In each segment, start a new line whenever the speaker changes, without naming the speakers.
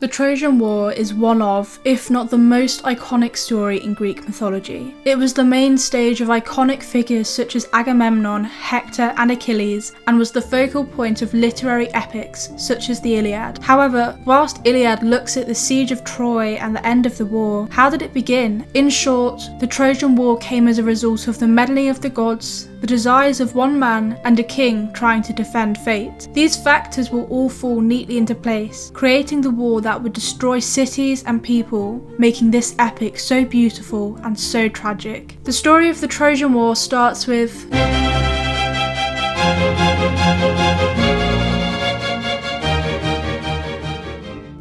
The Trojan War is one of, if not the most iconic story in Greek mythology. It was the main stage of iconic figures such as Agamemnon, Hector and Achilles, and was the focal point of literary epics such as the Iliad. However, whilst Iliad looks at the siege of Troy and the end of the war, how did it begin? In short, the Trojan War came as a result of the meddling of the gods, the desires of one man and a king trying to defend fate. These factors will all fall neatly into place, creating the war that would destroy cities and people, making this epic so beautiful and so tragic. The story of the Trojan War starts with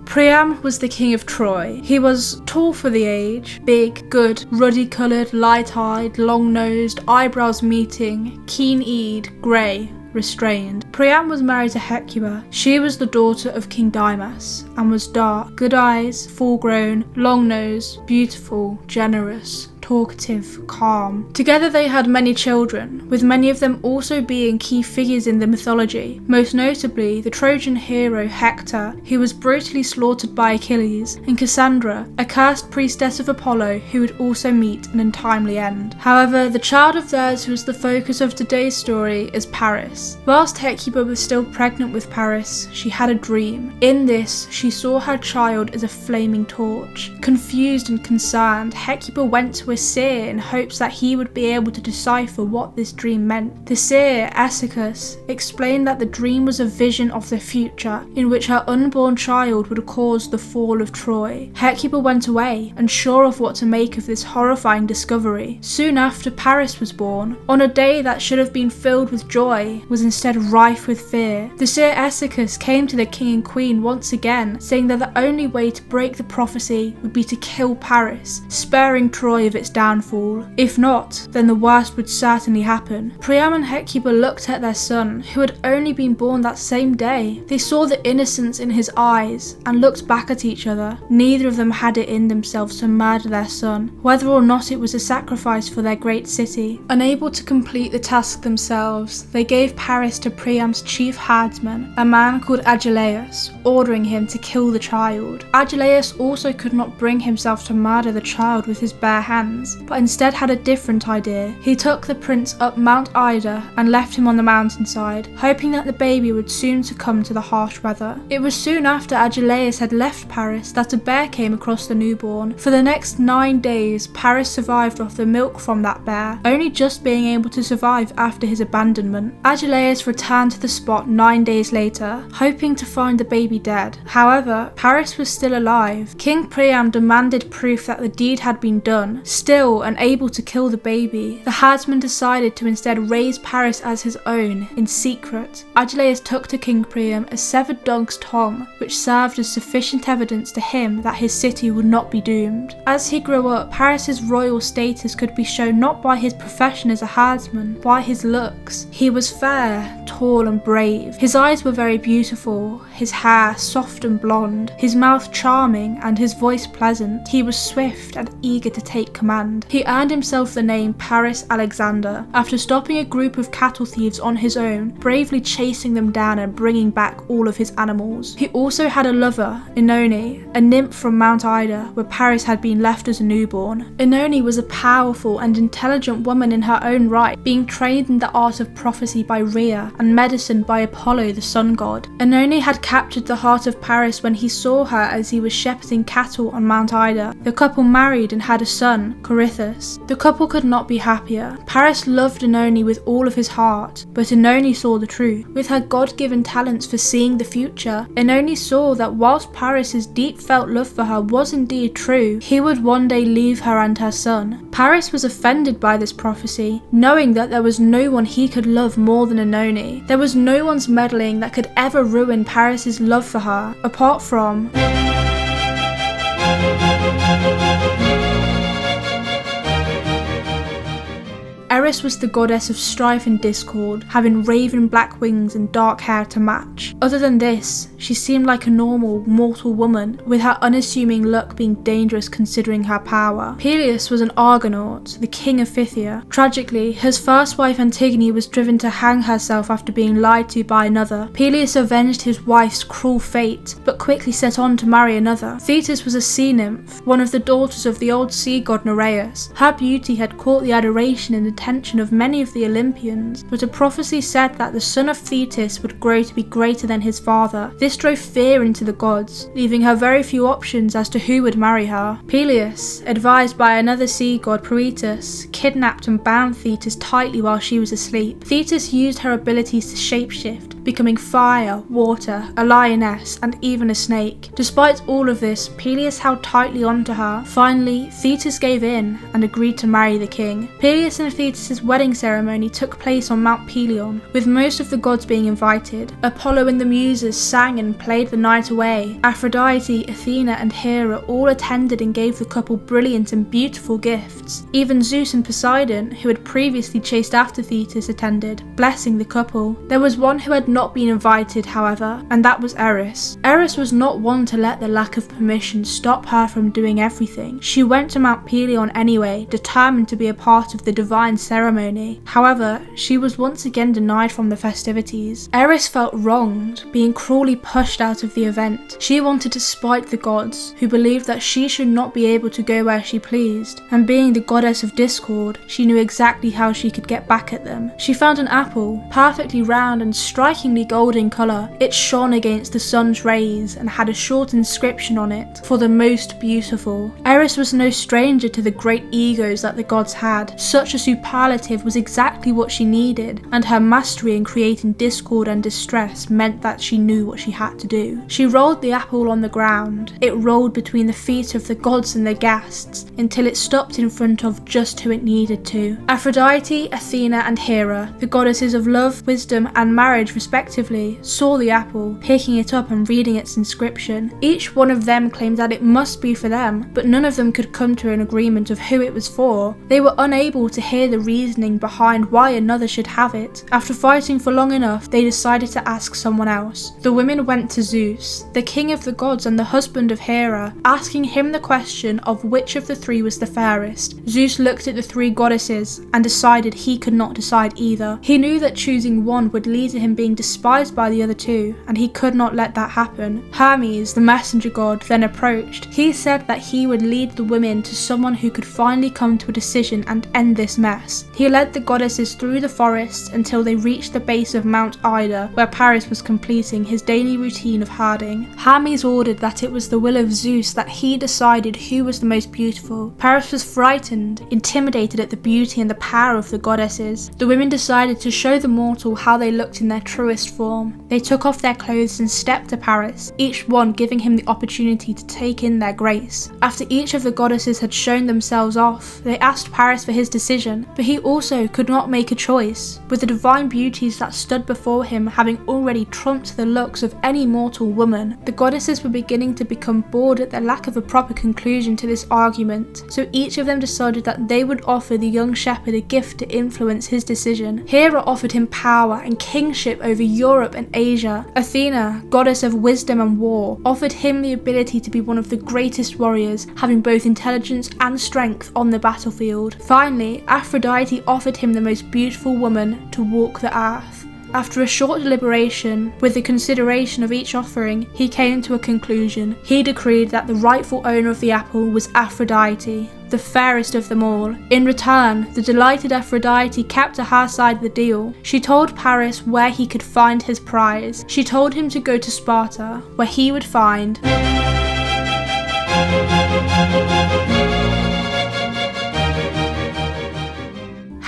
Priam was the king of Troy. He was tall for the age, big, good, ruddy-coloured, light-eyed, long-nosed, eyebrows meeting, keen-eyed, grey, restrained. Priam was married to Hecuba. She was the daughter of King Dymas and was dark, good eyes, full-grown, long-nosed, beautiful, generous, talkative, calm. Together they had many children, with many of them also being key figures in the mythology, most notably the Trojan hero Hector, who was brutally slaughtered by Achilles, and Cassandra, a cursed priestess of Apollo who would also meet an untimely end. However, the child of theirs who is the focus of today's story is Paris. Whilst Hecuba was still pregnant with Paris, she had a dream. In this, she saw her child as a flaming torch. Confused and concerned, Hecuba went to a seer in hopes that he would be able to decipher what this dream meant. The seer, Eris, explained that the dream was a vision of the future in which her unborn child would cause the fall of Troy. Hecuba went away, unsure of what to make of this horrifying discovery. Soon after, Paris was born. On a day that should have been filled with joy, was instead rife with fear. The seer Eris came to the king and queen once again, saying that the only way to break the prophecy would be to kill Paris, sparing Troy of its downfall. If not, then the worst would certainly happen. Priam and Hecuba looked at their son, who had only been born that same day. They saw the innocence in his eyes and looked back at each other. Neither of them had it in themselves to murder their son, whether or not it was a sacrifice for their great city. Unable to complete the task themselves, they gave Paris to Priam's chief herdsman, a man called Agelaus, ordering him to kill the child. Agelaus also could not bring himself to murder the child with his bare hands, but instead had a different idea. He took the prince up Mount Ida and left him on the mountainside, hoping that the baby would soon succumb to the harsh weather. It was soon after Agelaus had left Paris that a bear came across the newborn. For the next 9 days, Paris survived off the milk from that bear, only just being able to survive after his abandonment. Agelaus returned to the spot 9 days later, hoping to find the baby dead. However, Paris was still alive. King Priam demanded proof that the deed had been done. Still unable to kill the baby, the herdsman decided to instead raise Paris as his own, in secret. Agelaus took to King Priam a severed dog's tongue, which served as sufficient evidence to him that his city would not be doomed. As he grew up, Paris's royal status could be shown not by his profession as a herdsman, but by his looks. He was fair, tall and brave. His eyes were very beautiful, his hair soft and blonde, his mouth charming and his voice pleasant. He was swift and eager to take command. He earned himself the name Paris Alexander after stopping a group of cattle thieves on his own, bravely chasing them down and bringing back all of his animals. He also had a lover, Oenone, a nymph from Mount Ida where Paris had been left as a newborn. Oenone was a powerful and intelligent woman in her own right, being trained in the art of prophecy by Rhea and medicine by Apollo the sun god. Oenone had captured the heart of Paris when he saw her as he was shepherding cattle on Mount Ida. The couple married and had a son, Corythus. The couple could not be happier. Paris loved Oenone with all of his heart, but Oenone saw the truth. With her God-given talents for seeing the future, Oenone saw that whilst Paris's deep felt love for her was indeed true, he would one day leave her and her son. Paris was offended by this prophecy, knowing that there was no one he could love more than Oenone. There was no one's meddling that could ever ruin Paris's love for her, apart from Eris was the goddess of strife and discord, having raven black wings and dark hair to match. Other than this, she seemed like a normal, mortal woman, with her unassuming look being dangerous considering her power. Peleus was an Argonaut, the king of Phthia. Tragically, his first wife Antigone was driven to hang herself after being lied to by another. Peleus avenged his wife's cruel fate, but quickly set on to marry another. Thetis was a sea nymph, one of the daughters of the old sea god Nereus. Her beauty had caught the adoration and attention of many of the Olympians, but a prophecy said that the son of Thetis would grow to be greater than his father. This drove fear into the gods, leaving her very few options as to who would marry her. Peleus, advised by another sea god Proetus, kidnapped and bound Thetis tightly while she was asleep. Thetis used her abilities to shapeshift, becoming fire, water, a lioness, and even a snake. Despite all of this, Peleus held tightly onto her. Finally, Thetis gave in and agreed to marry the king. Peleus and Thetis' wedding ceremony took place on Mount Pelion, with most of the gods being invited. Apollo and the Muses sang and played the night away. Aphrodite, Athena, and Hera all attended and gave the couple brilliant and beautiful gifts. Even Zeus and Poseidon, who had previously chased after Thetis, attended, blessing the couple. There was one who had not been invited, however, and that was Eris. Eris was not one to let the lack of permission stop her from doing everything. She went to Mount Pelion anyway, determined to be a part of the divine ceremony. However, she was once again denied from the festivities. Eris felt wronged, being cruelly pushed out of the event. She wanted to spite the gods, who believed that she should not be able to go where she pleased, and being the goddess of discord, she knew exactly how she could get back at them. She found an apple, perfectly round and strikingly golden colour. It shone against the sun's rays and had a short inscription on it, "For the most beautiful." Eris was no stranger to the great egos that the gods had. Such a superlative was exactly what she needed, and her mastery in creating discord and distress meant that she knew what she had to do. She rolled the apple on the ground. It rolled between the feet of the gods and their guests until it stopped in front of just who it needed to. Aphrodite, Athena, and Hera, the goddesses of love, wisdom, and marriage respectively, saw the apple, picking it up and reading its inscription. Each one of them claimed that it must be for them, but none of them could come to an agreement of who it was for. They were unable to hear the reasoning behind why another should have it. After fighting for long enough, they decided to ask someone else. The women went to Zeus, the king of the gods and the husband of Hera, asking him the question of which of the three was the fairest. Zeus looked at the three goddesses and decided he could not decide either. He knew that choosing one would lead to him being despised by the other two, and he could not let that happen. Hermes, the messenger god, then approached. He said that he would lead the women to someone who could finally come to a decision and end this mess. He led the goddesses through the forest until they reached the base of Mount Ida, where Paris was completing his daily routine of herding. Hermes ordered that it was the will of Zeus that he decided who was the most beautiful. Paris was frightened, intimidated at the beauty and the power of the goddesses. The women decided to show the mortal how they looked in their truest form. They took off their clothes and stepped to Paris, each one giving him the opportunity to take in their grace. After each of the goddesses had shown themselves off, they asked Paris for his decision, but he also could not make a choice, with the divine beauties that stood before him having already trumped the looks of any mortal woman. The goddesses were beginning to become bored at the lack of a proper conclusion to this argument, so each of them decided that they would offer the young shepherd a gift to influence his decision. Hera offered him power and kingship over Europe and Asia. Athena, goddess of wisdom and war, offered him the ability to be one of the greatest warriors, having both intelligence and strength on the battlefield. Finally, Aphrodite offered him the most beautiful woman to walk the earth. After a short deliberation, with the consideration of each offering, he came to a conclusion. He decreed that the rightful owner of the apple was Aphrodite, the fairest of them all. In return, the delighted Aphrodite kept to her side of the deal. She told Paris where he could find his prize. She told him to go to Sparta, where he would find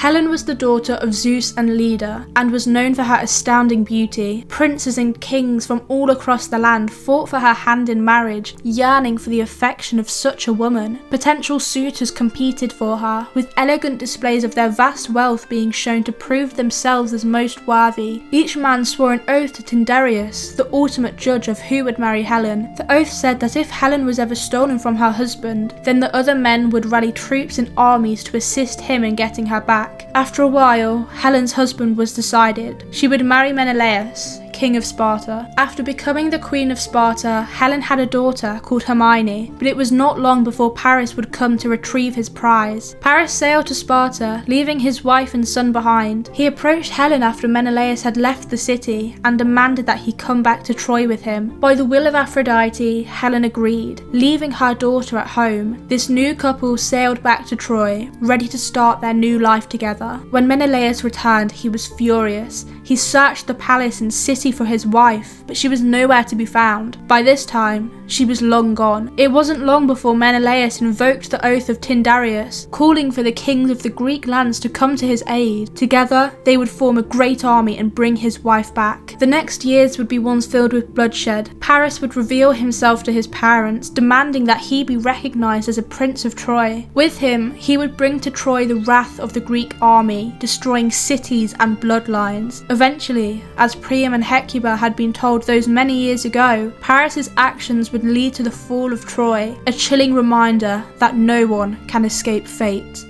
Helen was the daughter of Zeus and Leda, and was known for her astounding beauty. Princes and kings from all across the land fought for her hand in marriage, yearning for the affection of such a woman. Potential suitors competed for her, with elegant displays of their vast wealth being shown to prove themselves as most worthy. Each man swore an oath to Tyndareus, the ultimate judge of who would marry Helen. The oath said that if Helen was ever stolen from her husband, then the other men would rally troops and armies to assist him in getting her back. back. After a while, Helen's husband was decided. She would marry Menelaus, king of Sparta. After becoming the queen of Sparta, Helen had a daughter called Hermione, but it was not long before Paris would come to retrieve his prize. Paris sailed to Sparta, leaving his wife and son behind. He approached Helen after Menelaus had left the city and demanded that he come back to Troy with him. By the will of Aphrodite, Helen agreed. Leaving her daughter at home, this new couple sailed back to Troy, ready to start their new life together. When Menelaus returned, he was furious. He searched the palace and city for his wife, but she was nowhere to be found. By this time, she was long gone. It wasn't long before Menelaus invoked the oath of Tyndareus, calling for the kings of the Greek lands to come to his aid. Together, they would form a great army and bring his wife back. The next years would be ones filled with bloodshed. Paris would reveal himself to his parents, demanding that he be recognized as a prince of Troy. With him, he would bring to Troy the wrath of the Greek army, destroying cities and bloodlines. Eventually, as Priam and Hecuba had been told those many years ago, Paris's actions would lead to the fall of Troy, a chilling reminder that no one can escape fate.